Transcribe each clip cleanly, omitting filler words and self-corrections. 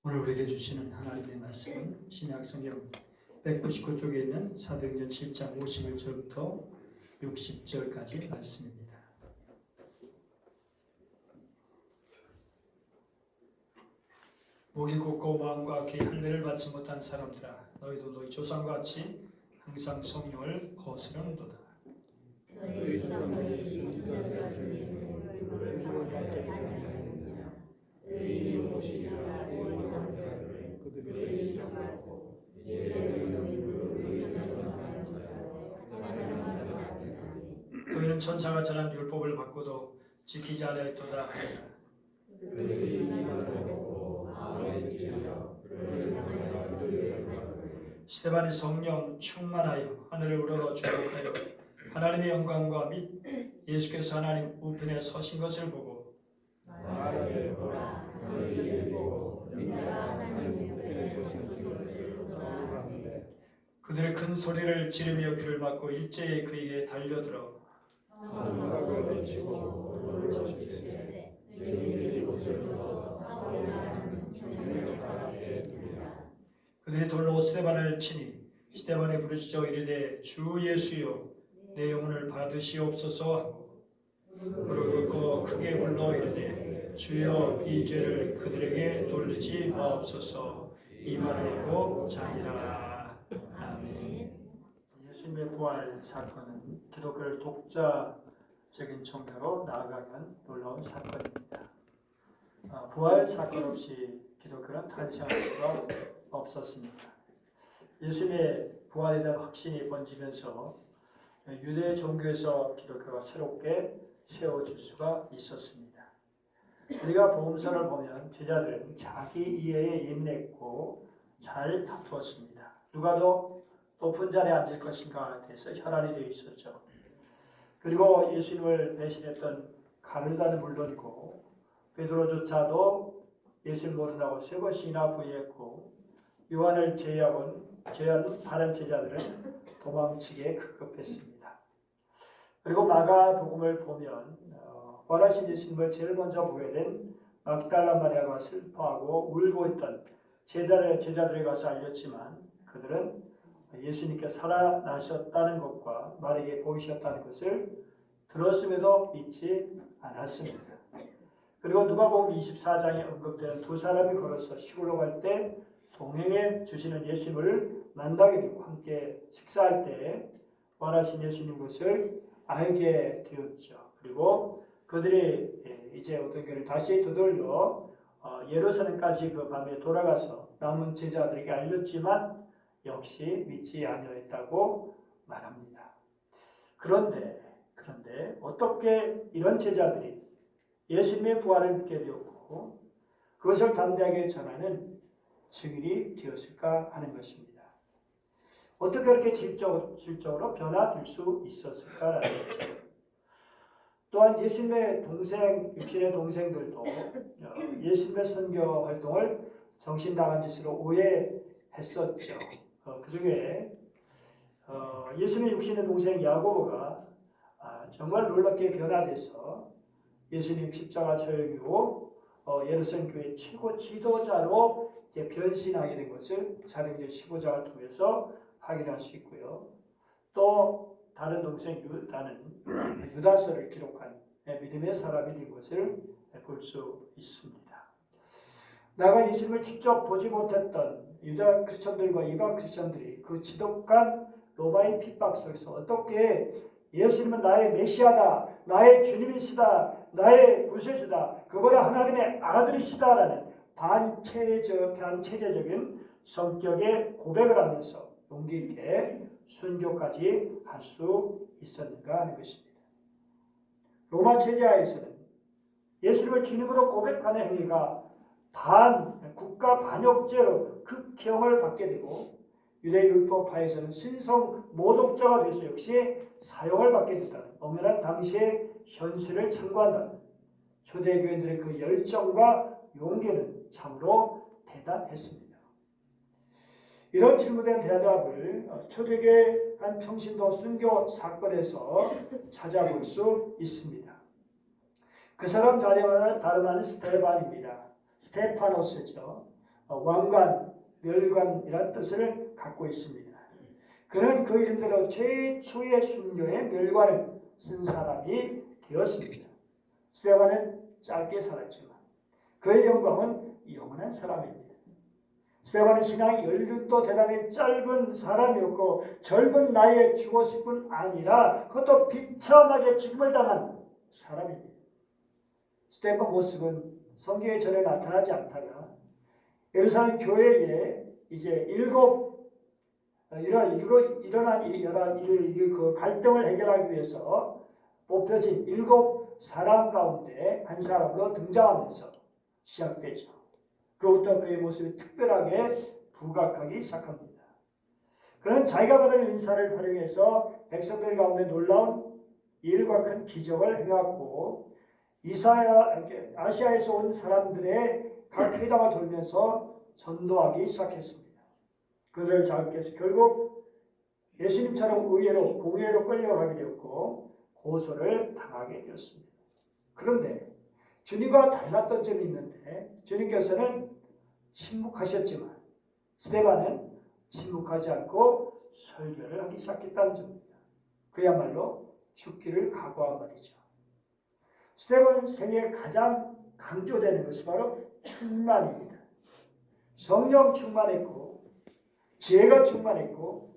오늘 우리에게 주시는 하나님의 말씀은 신약성경 199쪽에 있는 사도행전 7장 51절부터 60절까지 말씀입니다. 목이 곧고 마음과 귀 할례를 받지 못한 사람들아, 너희도 너희 조상같이 항상 성령을 거스르는도다. 너희는 천사가 전한 율법을 받고도 지키지 아니하였도다. 스데반이 성령 충만하여 하늘을 우러러 주목하여 하나님의 영광과 및 예수께서 하나님 우편에 서신 것을 보고 그들의 큰 소리를 지르며 귀를 막고 일제히 그에게 달려들어 그들이 돌로 스데반을 치니 스데반이 부르짖어 이르되 주 예수여 내 영혼을 받으시옵소서 하고 그러고 크게 불러 이르되 주여 이 죄를 그들에게 돌리지 마옵소서 이 말을 하고 자니라. 아멘. 예수님의 부활 사건은 기독교를 독자적인 종교로 나아가는 놀라운 사건입니다. 부활 사건 없이 기독교는 탄생할 수가 없었습니다. 예수님의 부활에 대한 확신이 번지면서 유대 종교에서 기독교가 새롭게 세워질 수가 있었습니다. 우리가 복음서를 보면 제자들은 자기 이해에 예민했고 잘 다투었습니다. 누가 더 높은 자리에 앉을 것인가에 대해서 혈안이 되어 있었죠. 그리고 예수님을 배신했던 가룟유다는 물론이고 베드로조차도 예수를 모른다고 3번씩이나 부인했고 요한을 제외한 다른 제자들은 도망치기에 급급했습니다. 그리고 마가복음을 보면 부활하신 예수님을 제일 먼저 보게 된 막달라 마리아가 슬퍼하고 울고 있던 제자들에 가서 알렸지만 그들은 예수님께 살아나셨다는 것과 말에게 보이셨다는 것을 들었음에도 믿지 않았습니다. 그리고 누가복음 24장에 언급되는 두 사람이 걸어서 시골로 갈 때 동행해 주시는 예수님을 만나게 되고 함께 식사할 때 부활하신 예수님 것을 알게 되었죠. 그리고 그들이 이제 어떤 길을 다시 되돌려 예루살렘까지 그 밤에 돌아가서 남은 제자들에게 알렸지만 역시 믿지 아니하였다고 말합니다. 그런데 어떻게 이런 제자들이 예수님의 부활을 믿게 되었고 그것을 담대하게 전하는 증인이 되었을까 하는 것입니다. 어떻게 그렇게 질적으로 변화될 수 있었을까라는 거죠. 또한 예수님의 동생, 육신의 동생들도 예수님의 선교 활동을 정신당한 짓으로 오해했었죠. 그 중에 예수님의 육신의 동생 야고보가 정말 놀랍게 변화돼서 예수님 십자가 처형이고 예루살렘 교회 최고 지도자로 이제 변신하게 된 것을 사도행전 15장을 통해서 확인할 수 있고요. 또 다른 동생 유다는 유다서를 기록한 믿음의 사람이 된 것을 볼 수 있습니다. 나가 예수님을 직접 보지 못했던 유다 크리스천들과 이방 크리스천들이 그 지독한 로마의 핍박 속에서 어떻게 예수님은 나의 메시아다, 나의 주님이시다, 나의 구세주다, 그보다 하나님의 아들이시다라는 반체제적인 성격의 고백을 하면서 용기 있게 순교까지 할 수 있었는가 하는 것입니다. 로마 체제하에서는 예수님을 주님으로 고백하는 행위가 국가 반역죄로 극형을 받게 되고 유대 율법파에서는 신성 모독자가 돼서 역시 사형을 받게 됐다는 엄연한 당시의 현실을 참고한다는 초대교인들의 그 열정과 용기는 참으로 대단했습니다. 이런 질문에 대한 대답을 초대교회 한 평신도 순교 사건에서 찾아볼 수 있습니다. 그 사람 다름 아닌 스테반입니다. 스테파노스죠. 왕관, 멸관이라는 뜻을 갖고 있습니다. 그는 그 이름대로 최초의 순교의 멸관을 쓴 사람이 되었습니다. 스데반은 짧게 살았지만 그의 영광은 영원한 사람입니다. 스데반은 신앙이 연륜도 대단히 짧은 사람이었고 젊은 나이에 죽었을 뿐 아니라 그것도 비참하게 죽음을 당한 사람입니다. 스데반 모습은 성경에 전혀 나타나지 않다가 예루살렘 교회에 이제 일어난 그 갈등을 해결하기 위해서 뽑혀진 7 사람 가운데 한 사람으로 등장하면서 시작되죠. 그부터 그의 모습이 특별하게 부각하기 시작합니다. 그는 자기가 받은 인사를 활용해서 백성들 가운데 놀라운 일과 큰 기적을 행하고 아시아에서 온 사람들의 각 회당을 돌면서 전도하기 시작했습니다. 그들을 자극해서 결국 예수님처럼 공의로 끌려가게 되었고 고소를 당하게 되었습니다. 그런데 주님과 달랐던 점이 있는데 주님께서는 침묵하셨지만 스데반은 침묵하지 않고 설교를 하기 시작했다는 점입니다. 그야말로 죽기를 각오한 말이죠. 스데반 생애에 가장 강조되는 것이 바로 충만입니다. 성령 충만했고 지혜가 충만했고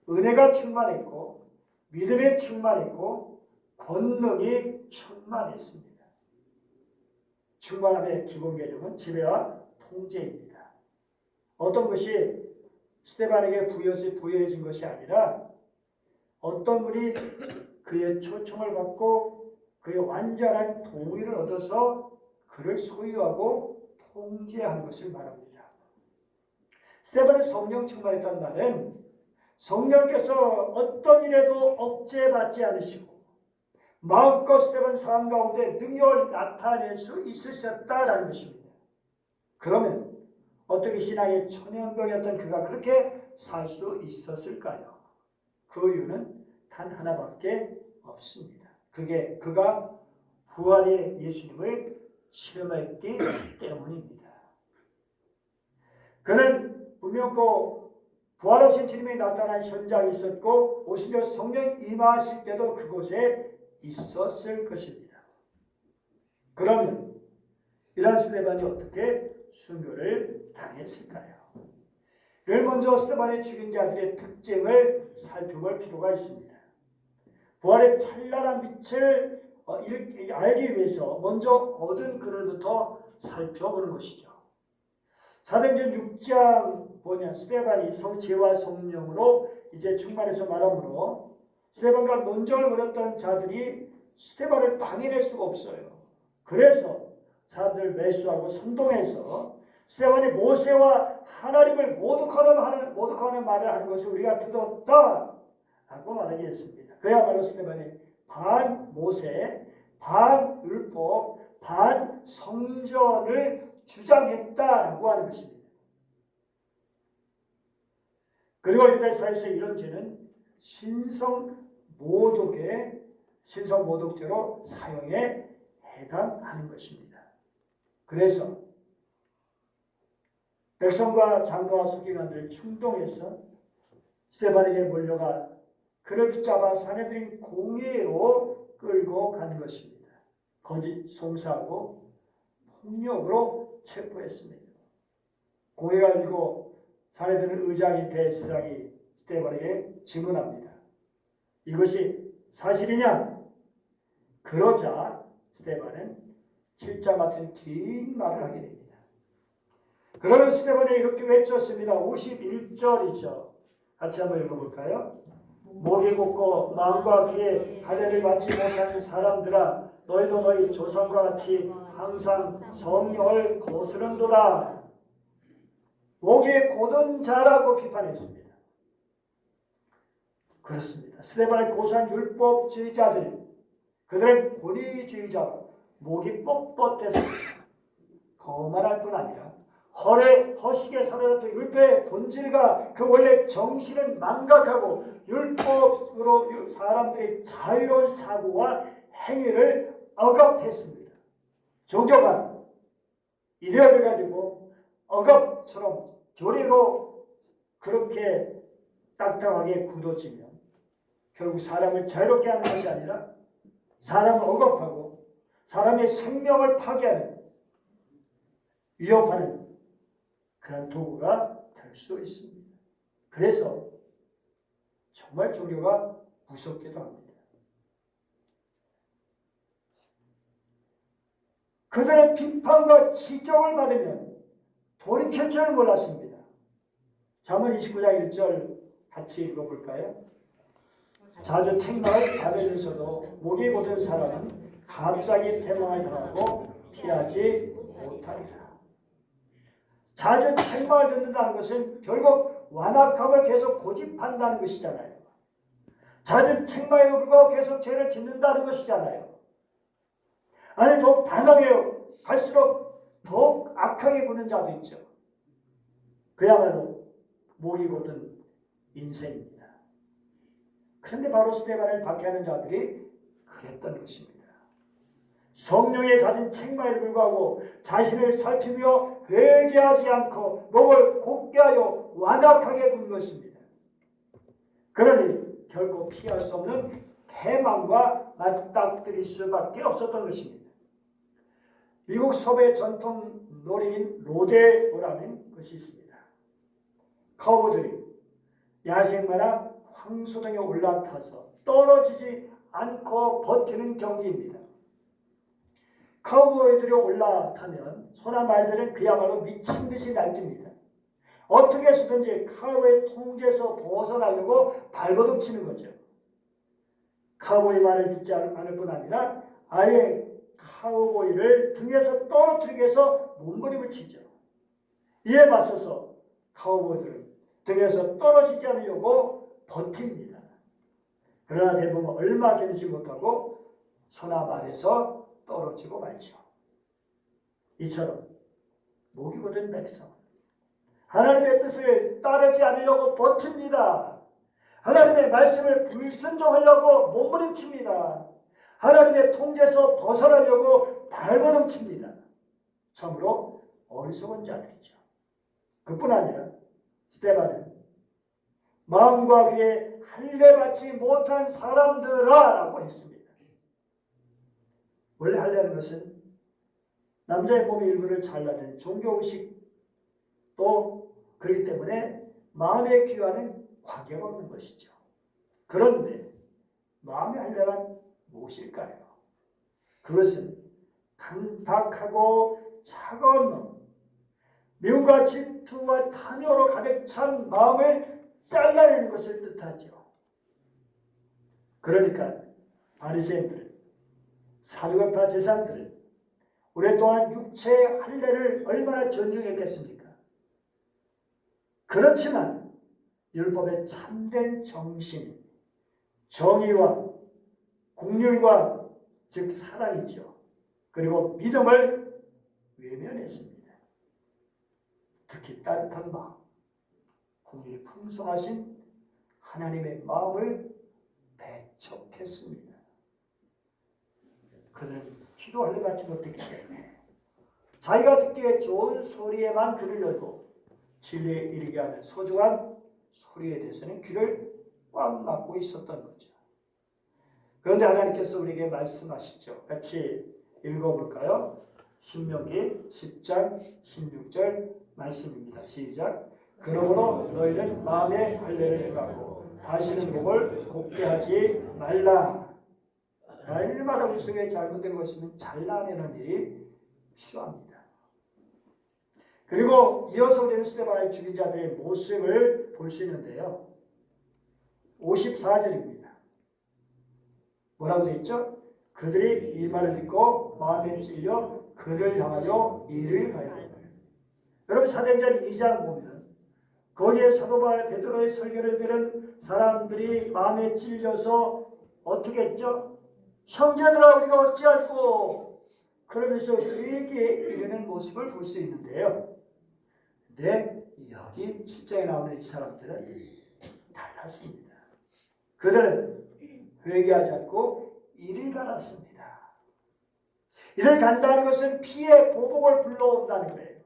은혜가 충만했고 믿음에 충만했고 권능이 충만했습니다. 충만함의 기본 개념은 지배와 통제입니다. 어떤 것이 스데반에게 부여해진 것이 아니라 어떤 분이 그의 초청을 받고 그의 완전한 동의를 얻어서 그를 소유하고 통제하는 것을 말합니다. 스데반의 성령 충만했다는 말은 성령께서 어떤 일에도 억제받지 않으시고 마음껏 스데반 삶 가운데 능력을 나타낼 수 있으셨다라는 것입니다. 그러면 어떻게 신앙의 초년병이었던 그가 그렇게 살 수 있었을까요? 그 이유는 단 하나밖에 없습니다. 그게 그가 부활의 예수님을 체험했기 때문입니다. 그는 분명코 부활하신 주님이 나타난 현장이 있었고 오히려 성령이 임하실 때도 그곳에 있었을 것입니다. 그러면 이러한 스데반이 어떻게 순교를 당했을까요? 늘 먼저 스데반의 죽인 자들의 특징을 살펴볼 필요가 있습니다. 부활의 찬란한 빛을 알기 위해서 먼저 얻은 그늘부터 살펴보는 것이죠. 사도행전 6장 보면 스데반이 지혜와 성령으로 이제 충만해서 말하므로 스데반과 논쟁을 벌였던 자들이 스데반을 당해낼 수가 없어요. 그래서 사람들을 매수하고 선동해서 스데반이 모세와 하나님을 모독하는 말을 하는 것을 우리가 들었다 라고 말하게 했습니다. 그야말로 스데반이 반 모세, 반 율법, 반 성전을 주장했다라고 하는 것입니다. 그리고 유다사에서 이런 죄는 신성 모독죄로 사형에 해당하는 것입니다. 그래서 백성과 장로와 서기관들 충동해서 스데반에게 몰려가 그를 붙잡아 사내들인 공회로 끌고 간 것입니다. 거짓 송사하고 폭력으로 체포했습니다. 공회가 일고 사내들은 의장인 대제사장이 스데반에게 질문합니다. 이것이 사실이냐? 그러자 스데반은 7장 같은 긴 말을 하게 됩니다. 그러면 스데반이 이렇게 외쳤습니다. 51절이죠. 같이 한번 읽어볼까요? 목이 곧고 마음과 귀에 할례를 받지 못하는 사람들아 너희도 너희 조상과 같이 항상 성령을 거스른도다. 목이 곧은 자라고 비판했습니다. 그렇습니다. 스데반을 고소한 율법주의자들, 그들은 권위주의자로 목이 뻣뻣했습니다. 거만할 뿐 아니라 허식에 사로잡힌 율법의 본질과 그 원래 정신을 망각하고 율법으로 사람들의 자유로운 사고와 행위를 억압했습니다. 종교가 이데올로기가 되고 쇠석처럼 조리로 그렇게 딱딱하게 굳어지면 결국 사람을 자유롭게 하는 것이 아니라 사람을 억압하고 사람의 생명을 파괴하는, 위협하는 그런 도구가 될 수 있습니다. 그래서 정말 종교가 무섭기도 합니다. 그들의 비판과 지적을 받으면 돌이킬 줄 몰랐습니다. 잠언 29장 1절 같이 읽어볼까요? 자주 책망을 받으면서도 목이 곧은 사람은 갑자기 패망을 당하고 피하지 못하리라. 자주 책망을 듣는다는 것은 결국 완악함을 계속 고집한다는 것이잖아요. 자주 책망에도 불구하고 계속 죄를 짓는다는 것이잖아요. 아니 더 반항해요. 갈수록 더 악하게 구는 자도 있죠. 그야말로 목이 곧은 인생입니다. 그런데 바로 스데반을 박해하는 자들이 그랬던 것입니다. 성령의 잦은 책망에 불구하고 자신을 살피며 회개하지 않고 목을 곧게 하여 완악하게 군 것입니다. 그러니 결코 피할 수 없는 패망과 맞닥뜨릴 수밖에 없었던 것입니다. 미국 서부의 전통 놀이인 로데오라는 것이 있습니다. 카우보들이 야생마나 황소등에 올라타서 떨어지지 않고 버티는 경기입니다. 카우보이들이 올라타면 소나 말들은 그야말로 미친 듯이 날립니다. 어떻게 해서든지 카우보의 통제에서 벗어나려고 발버둥 치는 거죠. 카우보이 말을 듣지 않을 뿐 아니라 아예 카우보이를 등에서 떨어뜨리기 위해서 몸부림을 치죠. 이에 맞서서 카우보이들은 등에서 떨어지지 않으려고 버팁니다. 그러나 대부분 얼마 견디지 못하고 소나 말에서 떨어지고 말죠. 이처럼 목이 곧은 백성, 하나님의 뜻을 따르지 않으려고 버팁니다. 하나님의 말씀을 불순종하려고 몸부림칩니다. 하나님의 통제에서 벗어나려고 발버둥칩니다. 참으로 어리석은 자들이죠. 그뿐 아니라 스데반은 마음과 귀에 할례받지 못한 사람들아 라고 했습니다. 원래 할례하는 것은 남자의 몸의 일부를 잘라내는 종교의식 또 그렇기 때문에 마음의 귀와는 관계가 없는 것이죠. 그런데 마음의 할례란 무엇일까요? 그것은 강박하고 차가운 마음, 미움과 질투와 탐욕으로 가득 찬 마음을 잘라내는 것을 뜻하죠. 그러니까 바리새인들은 사두개파 제사장들은 오랫동안 육체의 할례를 얼마나 존중했겠습니까? 그렇지만 율법의 참된 정신, 정의와 긍휼과 즉 사랑이죠. 그리고 믿음을 외면했습니다. 특히 따뜻한 마음, 긍휼이 풍성하신 하나님의 마음을 배척했습니다. 그들은 기도 할례 받지 못했기 때문에 자기가 듣기에 좋은 소리에만 귀를 열고 진리에 이르게 하는 소중한 소리에 대해서는 귀를 꽉 막고 있었던 거죠. 그런데 하나님께서 우리에게 말씀하시죠. 같이 읽어볼까요? 신명기 10장 16절 말씀입니다. 시작. 그러므로 너희는 마음의 할례를 행하고 다시는 목을 곧게 하지 말라. 날마다 우리 속에 잘못된 것이면 잘라내는 일이 필요합니다. 그리고 이어서 우리는 스데반을 죽인 자들의 모습을 볼 수 있는데요. 54절입니다. 뭐라고 되어 있죠? 그들이 이 말을 믿고 마음에 찔려 그를 향하여 이를 가요. 여러분 사도행전 2장 보면 거기에 사도 베드로의 설교를 들은 사람들이 마음에 찔려서 어떻게 했죠? 형제들아 우리가 어찌할꼬 그러면서 회개에 이르는 모습을 볼 수 있는데요. 근데 여기 7장에 나오는 이 사람들은 달랐습니다. 그들은 회개하지 않고 이를 갈았습니다. 이를 간다는 것은 피해 보복을 불러온다는 거예요.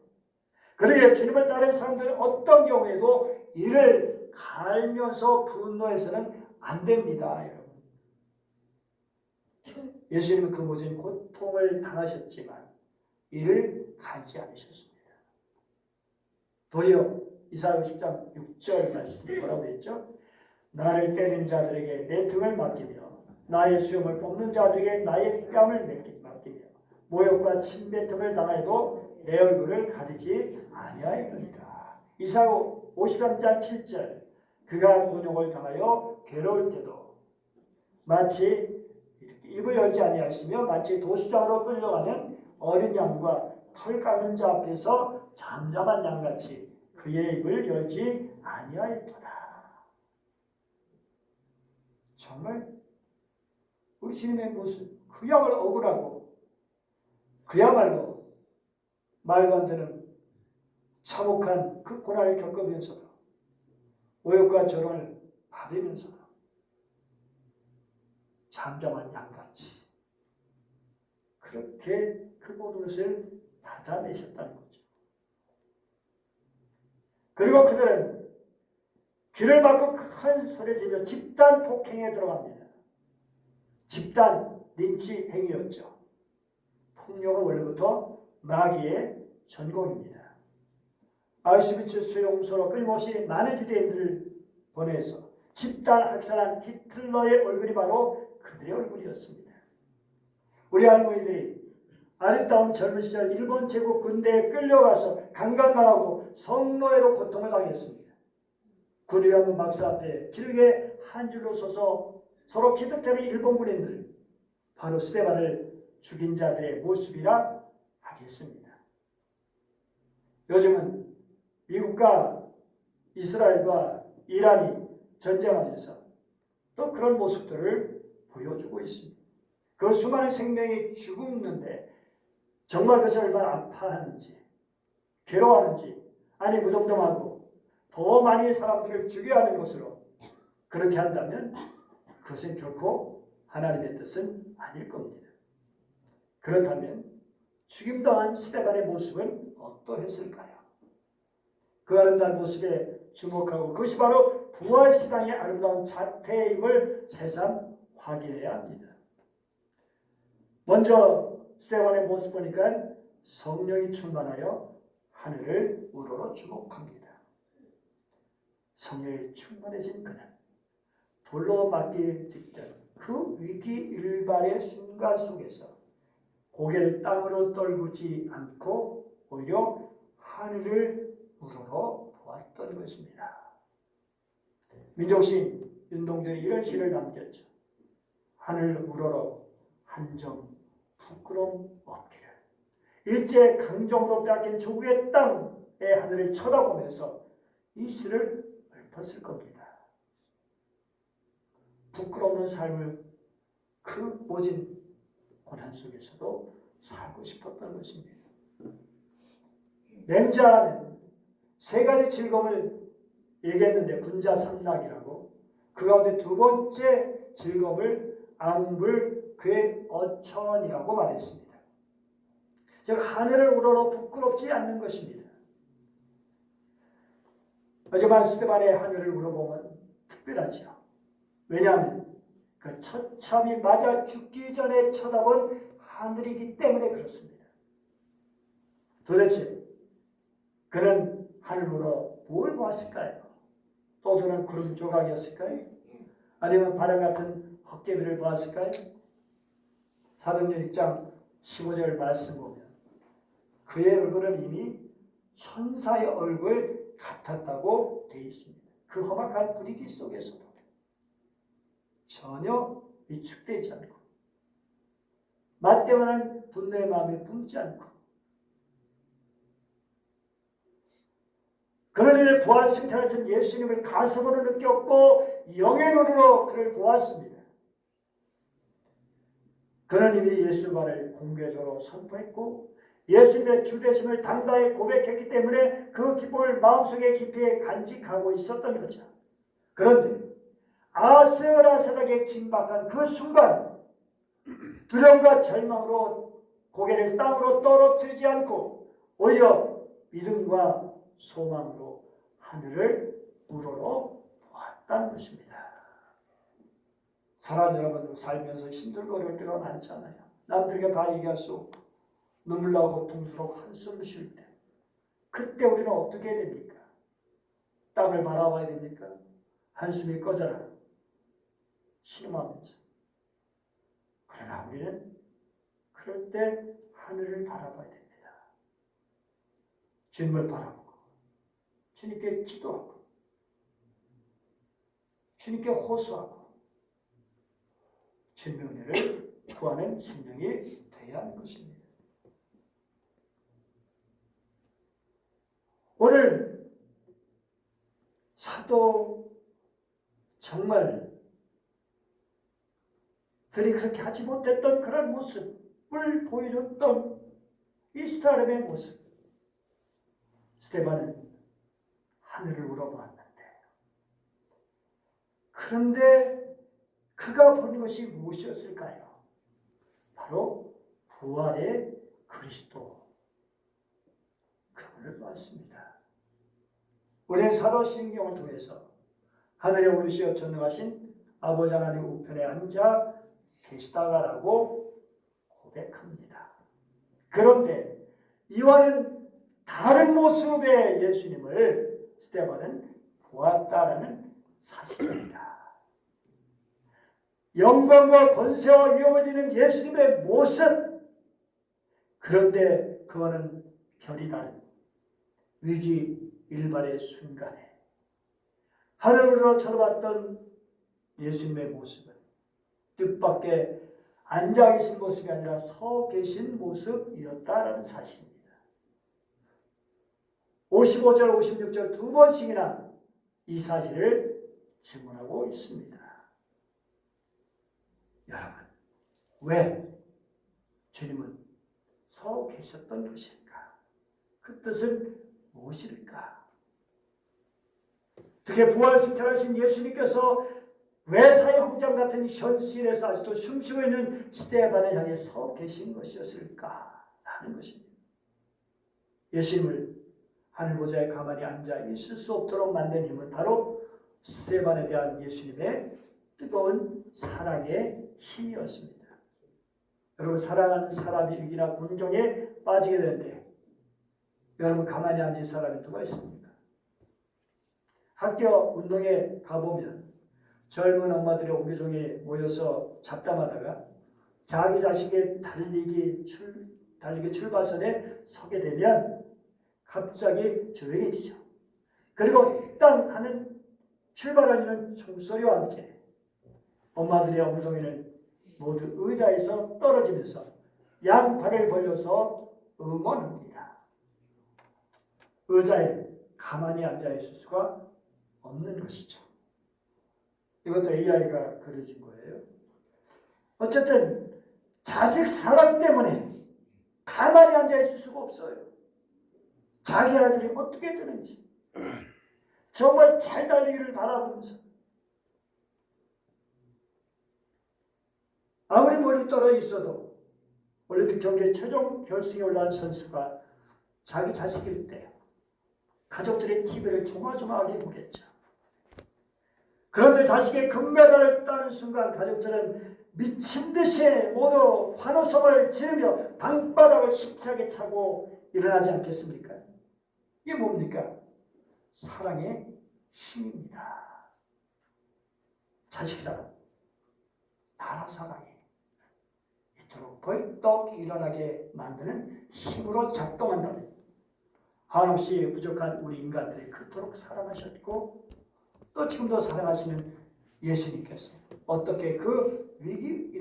그러기에 주님을 따르는 사람들은 어떤 경우에도 이를 갈면서 분노해서는 안 됩니다. 여러분. 예수님은 그 모든 고통을 당하셨지만 이를 갈지 않으셨습니다. 도리어 이사야 50장 6절 말씀 뭐라고 했죠? 나를 때리는 자들에게 내 등을 맡기며 나의 수염을 뽑는 자들에게 나의 뺨을 맡기며 모욕과 침뱉음을 당하여도 내 얼굴을 가리지 아니하였느니라. 이사야 53장 7절 그가 곤욕을 당하여 괴로울 때도 마치 입을 열지 아니하시며 마치 도수장으로 끌려가는 어린 양과 털 깎는 자 앞에서 잠잠한 양같이 그의 입을 열지 아니하였도다. 정말 우리 주님의 모습 그야말로 억울하고 그야말로 말도 안 되는 참혹한 그 고난을 겪으면서도 모욕과 조롱을 받으면서도 잠잠한 양같이 그렇게 그 모든 것을 받아내셨다는 거죠. 그리고 그들은 귀를 막고 큰 소리를 지르며 집단 폭행에 들어갑니다. 집단 린치 행위였죠. 폭력은 원래부터 마귀의 전공입니다. 아우슈비츠 수용소로 끊임없이 많은 유대인들을 보내서 집단 학살한 히틀러의 얼굴이 바로 그들의 얼굴이었습니다. 우리 할머니들이 아름다운 젊은 시절 일본 제국 군대에 끌려가서 강간당하고 성노예로 고통을 당했습니다. 군의관문 박사 앞에 길게 한 줄로 서서 서로 기득대는 일본 군인들, 바로 스데반을 죽인 자들의 모습이라 하겠습니다. 요즘은 미국과 이스라엘과 이란이 전쟁하면서 또 그런 모습들을 보여주고 있습니다. 그 수많은 생명이 죽었는데 정말 그것을 얼마나 아파하는지 괴로워하는지 아니 무덤덤하고 더 많이 사람들을 죽여야 하는 것으로 그렇게 한다면 그것은 결코 하나님의 뜻은 아닐 겁니다. 그렇다면 죽임당한 스데반의 모습은 어떠했을까요? 그 아름다운 모습에 주목하고 그것이 바로 부활신앙의 아름다운 자태임을 새삼 확인해야 합니다. 먼저 스데반의 모습 보니까 성령이 충만하여 하늘을 우러러 주목합니다. 성령이 충만해진 그는 돌로 맞기 직전 그 위기일발의 순간 속에서 고개를 땅으로 떨구지 않고 오히려 하늘을 우러러 보았던 것입니다. 민족시인 윤동준이 이런 시를 남겼죠. 하늘 우러러 한 점 부끄럼 없기를. 일제 강점으로 빼앗긴 조국의 땅의 하늘을 쳐다보면서 이 시를 읊었을 겁니다. 부끄러운 삶을 그 모진 고난 속에서도 살고 싶었던 것입니다. 맹자는 세 가지 즐거움을 얘기했는데 분자삼락이라고 그 가운데 두 번째 즐거움을 앙불 괴어천이라고 말했습니다. 즉 하늘을 우러러 부끄럽지 않는 것입니다. 하지만 스데반의 하늘을 우러보면 특별하죠. 왜냐하면 그 처참히 맞아 죽기 전에 쳐다본 하늘이기 때문에 그렇습니다. 도대체 그는 하늘으로 뭘 보았을까요? 또 그는 구름 조각이었을까요? 아니면 바람 같은 헛개비를 보았을까요? 사도행전 6장 15절 말씀 보면 그의 얼굴은 이미 천사의 얼굴 같았다고 되어 있습니다. 그 험악한 분위기 속에서도 전혀 위축되지 않고 맞대만한 분노의 마음이 품지 않고 그런 일에 부활 승천하신 예수님을 가슴으로 느꼈고 영의 눈으로 그를 보았습니다. 그는 이미 예수만을 공개적으로 선포했고 예수님의 주되심을 당당히 고백했기 때문에 그 기쁨을 마음속에 깊이 간직하고 있었던 거죠. 그런데 아슬아슬하게 긴박한 그 순간 두려움과 절망으로 고개를 땅으로 떨어뜨리지 않고 오히려 믿음과 소망으로 하늘을 우러러 보았다는 것입니다. 사람 여러분 살면서 힘들고 어려울 때가 많잖아요. 남들에게 다 얘기할 수 없고 눈물 나고 고통스럽고 한숨을 쉴 때 그때 우리는 어떻게 해야 됩니까? 땅을 바라봐야 됩니까? 한숨이 꺼져라 신음하면서. 그러나 우리는 그럴 때 하늘을 바라봐야 됩니다. 주님을 바라보고 주님께 기도하고 주님께 호소하고 주님의 은혜를 구하는 심령이 되어야 하는 것입니다. 오늘 사도 정말 들이 그렇게 하지 못했던 그런 모습을 보여줬던 이 사람의 모습. 스데반은 하늘을 우러보았는데 그런데 그가 본 것이 무엇이었을까요? 바로 부활의 그리스도 그분을 봤습니다. 우리는 사도신경을 통해서 하늘에 오르시어 전능하신 아버지 하나님 우편에 앉아 계시다가라고 고백합니다. 그런데 이와는 다른 모습의 예수님을 스데반은 보았다라는 사실입니다. 영광과 권세와 위엄을 지닌 예수님의 모습. 그런데 그거는 결이 다른 위기 일발의 순간에 하늘으로 쳐다봤던 예수님의 모습은 뜻밖의 앉아 계신 모습이 아니라 서 계신 모습이었다라는 사실입니다. 55절, 56절 두 번씩이나 이 사실을 증언하고 있습니다. 여러분, 왜 주님은 서 계셨던 것일까? 그 뜻은 무엇일까? 어떻게 부활승천하신 예수님께서 왜 사형장 같은 현실에서 아직도 숨쉬고 있는 스데반을 향해 서 계신 것이었을까? 하는 것입니다. 예수님을 하늘 보좌에 가만히 앉아 있을 수 없도록 만든 힘은 바로 스데반에 대한 예수님의 뜨거운 사랑의 힘이었습니다. 여러분, 사랑하는 사람이 위기나 곤경에 빠지게 되는데 여러분 가만히 앉은 사람이 누가 있습니까? 학교 운동에 가보면 젊은 엄마들이 옹기종이 모여서 잡담하다가 자기 자식의 달리기 출발선에 서게 되면 갑자기 조용해지죠. 그리고 땅 하는 출발하는 총소리와 함께 엄마들의 엉덩이는 모두 의자에서 떨어지면서 양팔을 벌려서 응원합니다. 의자에 가만히 앉아있을 수가 없는 것이죠. 이것도 AI가 그려진 거예요. 어쨌든 자식 사랑 때문에 가만히 앉아있을 수가 없어요. 자기 아들이 어떻게 되는지 정말 잘 달리기를 바라보면서 아무리 멀리 떨어져 있어도 올림픽 경기에 최종 결승에 올라간 선수가 자기 자식일 때 가족들의 TV를 조마조마하게 보겠죠. 그런데 자식의 금메달을 따는 순간 가족들은 미친 듯이 모두 환호성을 지르며 방바닥을 힘차게 차고 일어나지 않겠습니까? 이게 뭡니까? 사랑의 힘입니다. 자식 사랑, 나라 사랑이 이토록 벌떡 일어나게 만드는 힘으로 작동한다면 한없이 부족한 우리 인간들이 그토록 사랑하셨고 또 지금도 사랑하시는 예수님께서 어떻게 그 위기